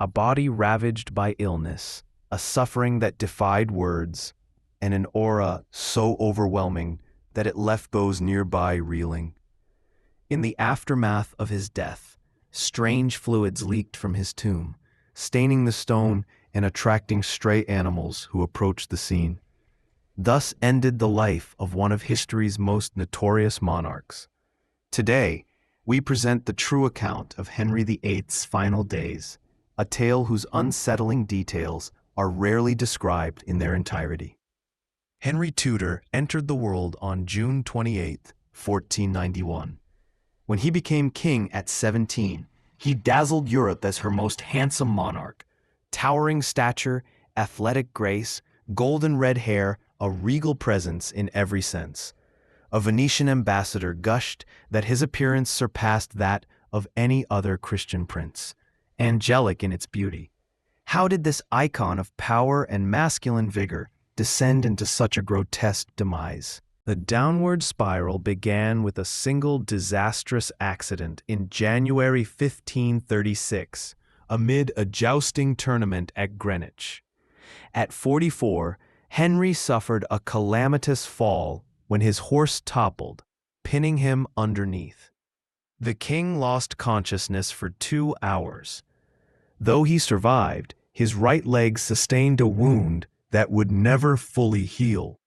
a body ravaged by illness, a suffering that defied words, and an aura so overwhelming that it left those nearby reeling. In the aftermath of his death, strange fluids leaked from his tomb, staining the stone and attracting stray animals who approached the scene. Thus ended the life of one of history's most notorious monarchs. Today, we present the true account of Henry VIII's final days, a tale whose unsettling details are rarely described in their entirety. Henry Tudor entered the world on June 28, 1491. When he became king at 17, he dazzled Europe as her most handsome monarch. Towering stature, athletic grace, golden red hair, a regal presence in every sense. A Venetian ambassador gushed that his appearance surpassed that of any other Christian prince, angelic in its beauty. How did this icon of power and masculine vigor descend into such a grotesque demise? The downward spiral began with a single disastrous accident in January 1536, amid a jousting tournament at Greenwich. At 44, Henry suffered a calamitous fall when his horse toppled, pinning him underneath. The king lost consciousness for 2 hours. Though he survived, his right leg sustained a wound that would never fully heal.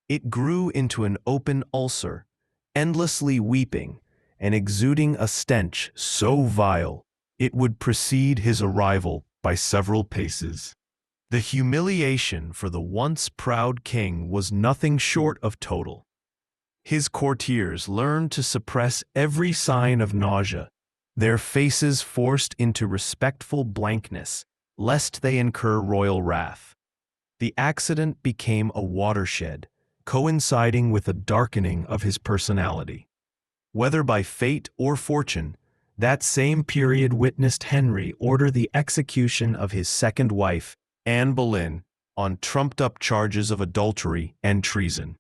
It grew into an open ulcer, endlessly weeping and exuding a stench so vile it would precede his arrival by several paces. The humiliation for the once proud king was nothing short of total. His courtiers learned to suppress every sign of nausea, their faces forced into respectful blankness, lest they incur royal wrath. The accident became a watershed, coinciding with a darkening of his personality. Whether by fate or fortune, that same period witnessed Henry order the execution of his second wife, Anne Boleyn, on trumped-up charges of adultery and treason.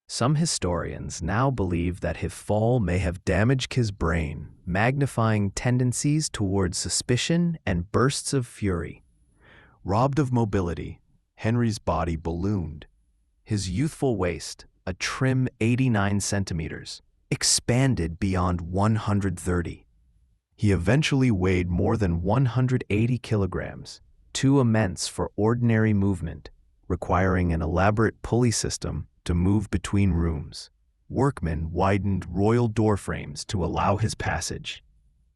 Some historians now believe that his fall may have damaged his brain, magnifying tendencies towards suspicion and bursts of fury. Robbed of mobility, Henry's body ballooned. His youthful waist, a trim 89 centimeters, expanded beyond 130. He eventually weighed more than 180 kilograms, too immense for ordinary movement, requiring an elaborate pulley system to move between rooms. Workmen widened royal doorframes to allow his passage.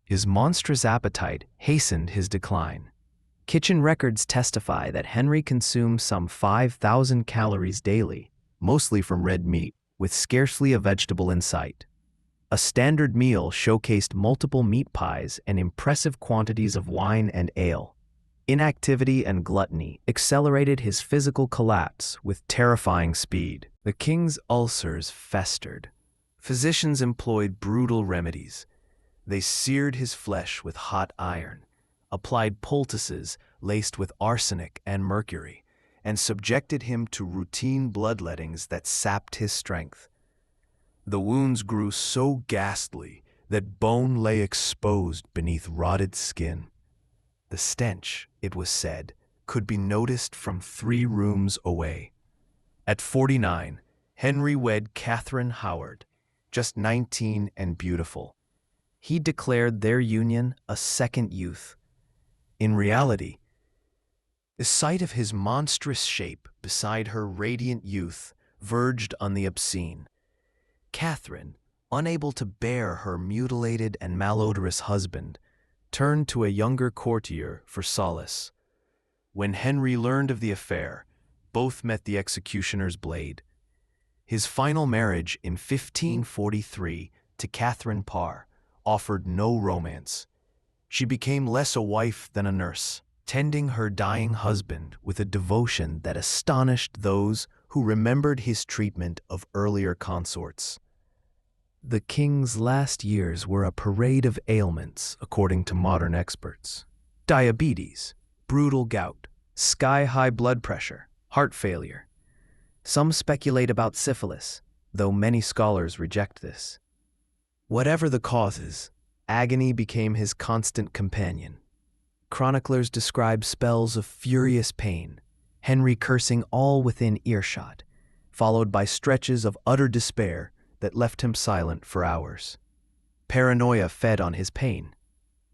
His monstrous appetite hastened his decline. Kitchen records testify that Henry consumed some 5,000 calories daily, mostly from red meat, with scarcely a vegetable in sight. A standard meal showcased multiple meat pies and impressive quantities of wine and ale. Inactivity and gluttony accelerated his physical collapse with terrifying speed. The king's ulcers festered. Physicians employed brutal remedies. They seared his flesh with hot iron, applied poultices laced with arsenic and mercury, and subjected him to routine bloodlettings that sapped his strength. The wounds grew so ghastly that bone lay exposed beneath rotted skin. The stench, it was said, could be noticed from 3 rooms away. At 49, Henry wed Katherine Howard, just 19 and beautiful. He declared their union a second youth. In reality, the sight of his monstrous shape beside her radiant youth verged on the obscene. Katherine, unable to bear her mutilated and malodorous husband, turned to a younger courtier for solace. When Henry learned of the affair, both met the executioner's blade. His final marriage in 1543 to Katherine Parr offered no romance. She became less a wife than a nurse, tending her dying husband with a devotion that astonished those who remembered his treatment of earlier consorts. The king's last years were a parade of ailments, according to modern experts. Diabetes, brutal gout, sky-high blood pressure, heart failure. Some speculate about syphilis, though many scholars reject this. Whatever the causes, agony became his constant companion. Chroniclers describe spells of furious pain, Henry cursing all within earshot, followed by stretches of utter despair that left him silent for hours. Paranoia fed on his pain.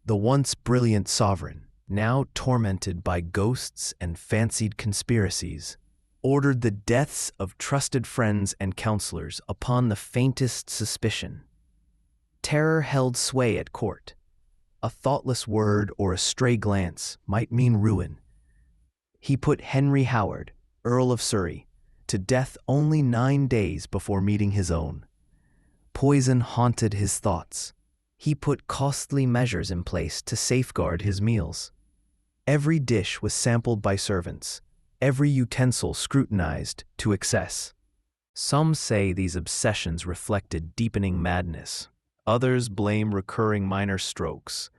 The once brilliant sovereign, now tormented by ghosts and fancied conspiracies, ordered the deaths of trusted friends and counselors upon the faintest suspicion. Terror held sway at court. A thoughtless word or a stray glance might mean ruin. He put Henry Howard, Earl of Surrey, to death only 9 days before meeting his own. Poison haunted his thoughts. He put costly measures in place to safeguard his meals. Every dish was sampled by servants, every utensil scrutinized to excess. Some say these obsessions reflected deepening madness. Others blame recurring minor strokes.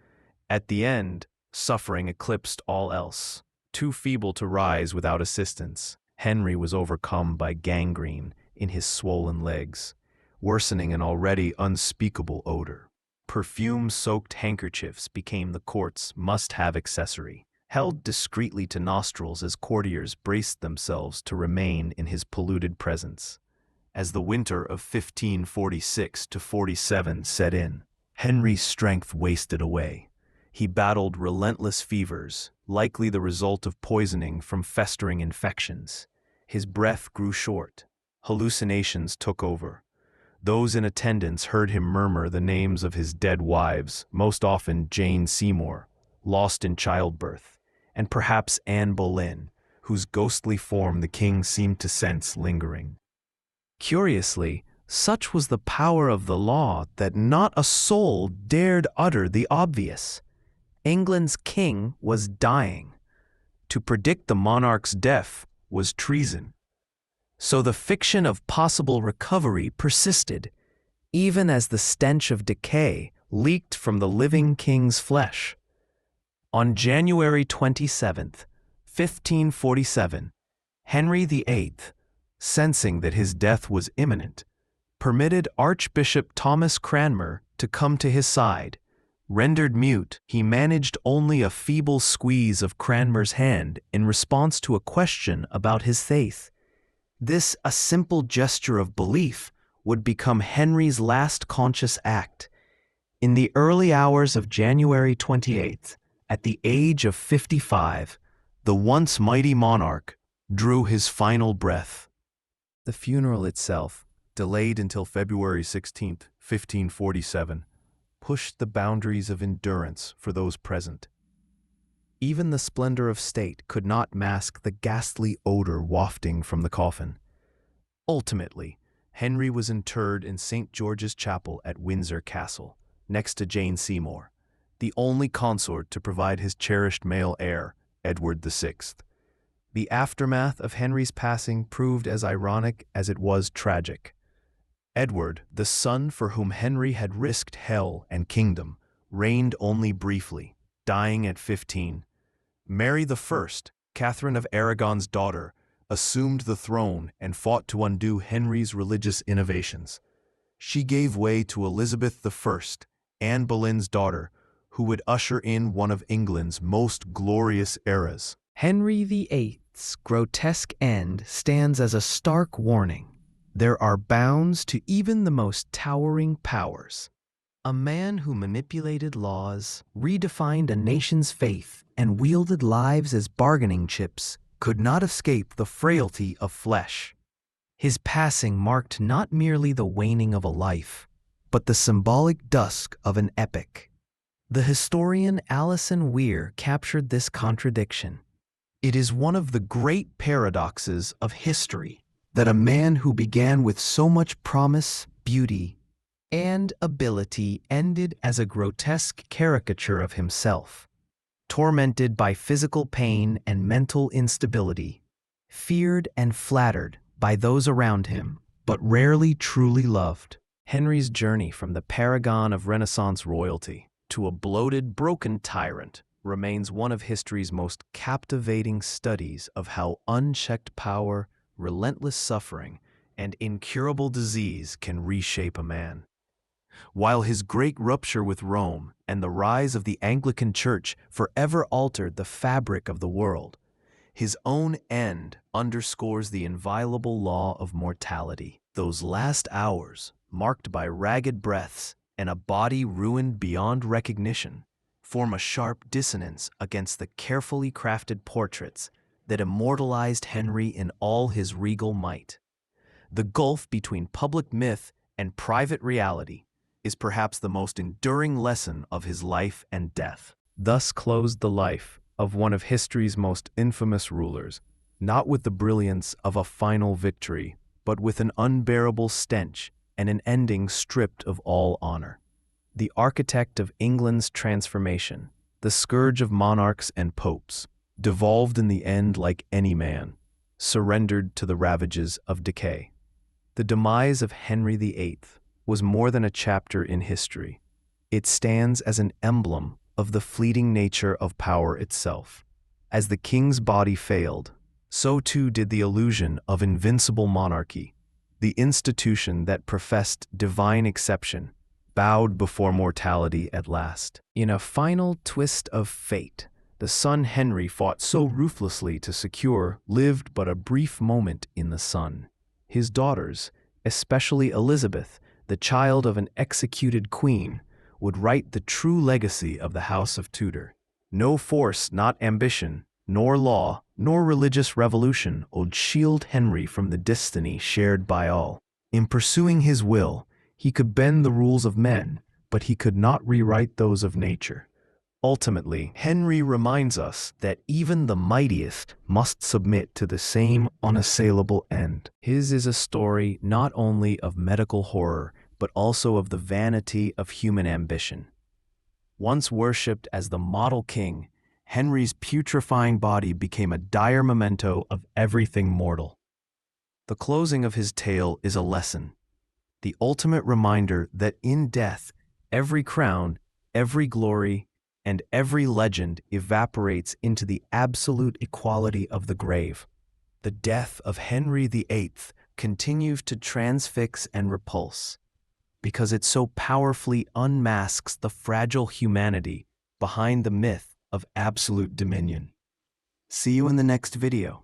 At the end, suffering eclipsed all else. Too feeble to rise without assistance, Henry was overcome by gangrene in his swollen legs, worsening an already unspeakable odor. Perfume-soaked handkerchiefs became the court's must-have accessory, held discreetly to nostrils as courtiers braced themselves to remain in his polluted presence. As the winter of 1546–47 set in, Henry's strength wasted away. He battled relentless fevers, likely the result of poisoning from festering infections. His breath grew short. Hallucinations took over. Those in attendance heard him murmur the names of his dead wives, most often Jane Seymour, lost in childbirth, and perhaps Anne Boleyn, whose ghostly form the king seemed to sense lingering. Curiously, such was the power of the law that not a soul dared utter the obvious. England's king was dying. To predict the monarch's death was treason. So the fiction of possible recovery persisted, even as the stench of decay leaked from the living king's flesh. On January 27th, 1547, Henry VIII, sensing that his death was imminent, permitted Archbishop Thomas Cranmer to come to his side. Rendered mute, he managed only a feeble squeeze of Cranmer's hand in response to a question about his faith. This, a simple gesture of belief, would become Henry's last conscious act. In the early hours of January 28th, at the age of 55, the once mighty monarch drew his final breath. The funeral itself, delayed until February 16, 1547, pushed the boundaries of endurance for those present. Even the splendor of state could not mask the ghastly odor wafting from the coffin. Ultimately, Henry was interred in St. George's Chapel at Windsor Castle, next to Jane Seymour, the only consort to provide his cherished male heir, Edward VI. The aftermath of Henry's passing proved as ironic as it was tragic. Edward, the son for whom Henry had risked hell and kingdom, reigned only briefly, dying at 15. Mary I, Katherine of Aragon's daughter, assumed the throne and fought to undo Henry's religious innovations. She gave way to Elizabeth I, Anne Boleyn's daughter, who would usher in one of England's most glorious eras. Henry VIII's grotesque end stands as a stark warning. There are bounds to even the most towering powers. A man who manipulated laws, redefined a nation's faith, and wielded lives as bargaining chips could not escape the frailty of flesh. His passing marked not merely the waning of a life, but the symbolic dusk of an epoch. The historian Alison Weir captured this contradiction. It is one of the great paradoxes of history that a man who began with so much promise, beauty, and ability ended as a grotesque caricature of himself, tormented by physical pain and mental instability, feared and flattered by those around him, but rarely truly loved. Henry's journey from the paragon of Renaissance royalty to a bloated, broken tyrant remains one of history's most captivating studies of how unchecked power, relentless suffering, and incurable disease can reshape a man. while his great rupture with Rome and the rise of the Anglican Church forever altered the fabric of the world, his own end underscores the inviolable law of mortality. Those last hours, marked by ragged breaths and a body ruined beyond recognition, form a sharp dissonance against the carefully crafted portraits that immortalized Henry in all his regal might. The gulf between public myth and private reality is perhaps the most enduring lesson of his life and death. Thus closed the life of one of history's most infamous rulers, not with the brilliance of a final victory, but with an unbearable stench and an ending stripped of all honor. The architect of England's transformation, the scourge of monarchs and popes, devolved in the end like any man, surrendered to the ravages of decay. The demise of Henry VIII was more than a chapter in history. It stands as an emblem of the fleeting nature of power itself. As the king's body failed, so too did the illusion of invincible monarchy. The institution that professed divine exception bowed before mortality at last. In a final twist of fate, the son Henry fought so ruthlessly to secure lived but a brief moment in the sun. His daughters, especially Elizabeth, the child of an executed queen, would write the true legacy of the House of Tudor. No force, not ambition, nor law, nor religious revolution would shield Henry from the destiny shared by all. In pursuing his will, he could bend the rules of men, but he could not rewrite those of nature. Ultimately, Henry reminds us that even the mightiest must submit to the same unassailable end. His is a story not only of medical horror, but also of the vanity of human ambition. Once worshipped as the model king, Henry's putrefying body became a dire memento of everything mortal. The closing of his tale is a lesson, the ultimate reminder that in death, every crown, every glory, and every legend evaporates into the absolute equality of the grave. The death of Henry VIII continues to transfix and repulse, because it so powerfully unmasks the fragile humanity behind the myth of absolute dominion. See you in the next video.